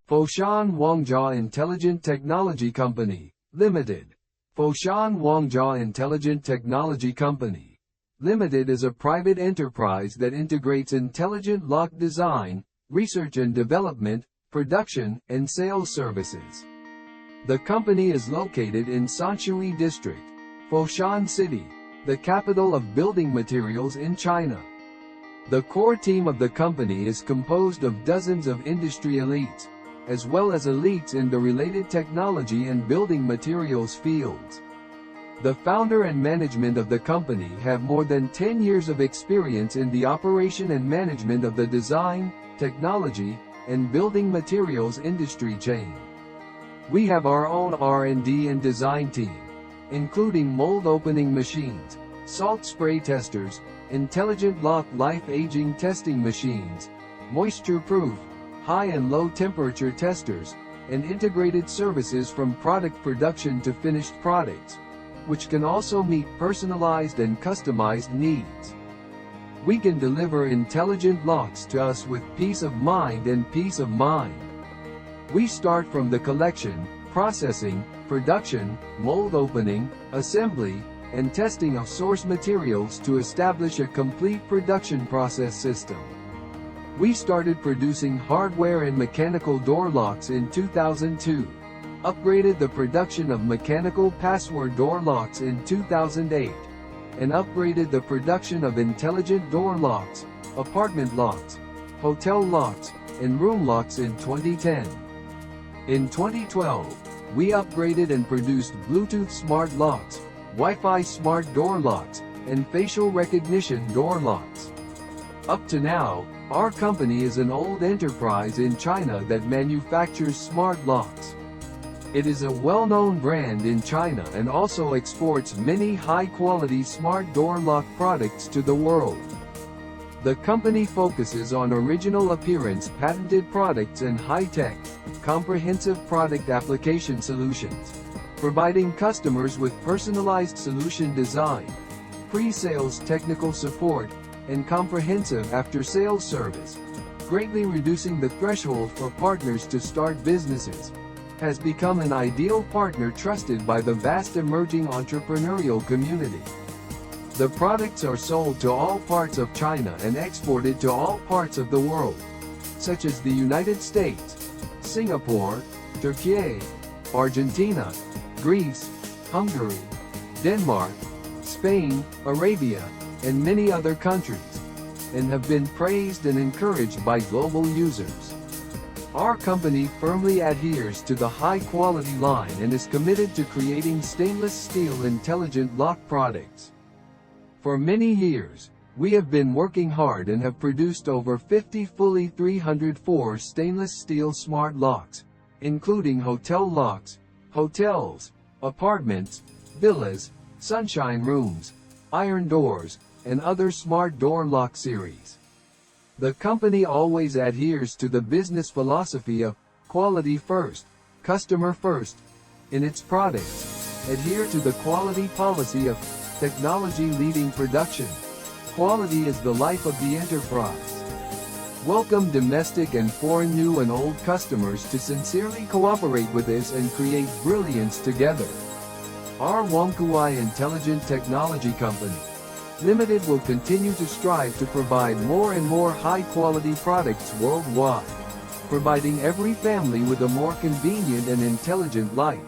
Foshan Wangjia Intelligent Technology Company, Limited. Foshan Wangjia Intelligent Technology Company, Limited is a private enterprise that integrates intelligent lock design, research and development, production, and sales services. The company is located in Sanshui District, Foshan City, the capital of building materials in China. The core team of the company is composed of dozens of industry elites, as well as elites in the related technology and building materials fields. The founder and management of the company have more than 10 years of experience in the operation and management of the design, technology, and building materials industry chain. We have our own R&D and design team, including mold opening machines, salt spray testers, intelligent lock life aging testing machines, moisture-proof, high and low temperature testers, and integrated services from product production to finished products, which can also meet personalized and customized needs. We can deliver intelligent locks to us with peace of mind and peace of mind. We start from the collection, processing, production, mold opening, assembly, and testing of source materials to establish a complete production process system. We started producing hardware and mechanical door locks in 2002, upgraded the production of mechanical password door locks in 2008, and upgraded the production of intelligent door locks, apartment locks, hotel locks, and room locks in 2010. In 2012, we upgraded and produced Bluetooth smart locks, Wi-Fi smart door locks, and facial recognition door locks. Up to now, our company is an old enterprise in China that manufactures smart locks. It is a well-known brand in China and also exports many high-quality smart door lock products to the world. The company focuses on original appearance patented products and high-tech, comprehensive product application solutions, providing customers with personalized solution design, pre-sales technical support, and comprehensive after-sales service, greatly reducing the threshold for partners to start businesses, has become an ideal partner trusted by the vast emerging entrepreneurial community. The products are sold to all parts of China and exported to all parts of the world, such as the United States, Singapore, Turkey, Argentina, Greece, Hungary, Denmark, Spain, Arabia, and many other countries, and have been praised and encouraged by global users. Our company firmly adheres to the high-quality line and is committed to creating stainless steel intelligent lock products. For many years, we have been working hard and have produced over 50 fully 304 stainless steel smart locks, including hotel locks, hotels, apartments, villas, sunshine rooms, iron doors, and other smart door lock series. The company always adheres to the business philosophy of quality first, customer first. In its products, adhere to the quality policy of technology leading production. Quality is the life of the enterprise. Welcome domestic and foreign new and old customers to sincerely cooperate with us and create brilliance together. Our Wangjia Intelligent Technology Company, Limited will continue to strive to provide more and more high-quality products worldwide, providing every family with a more convenient and intelligent life.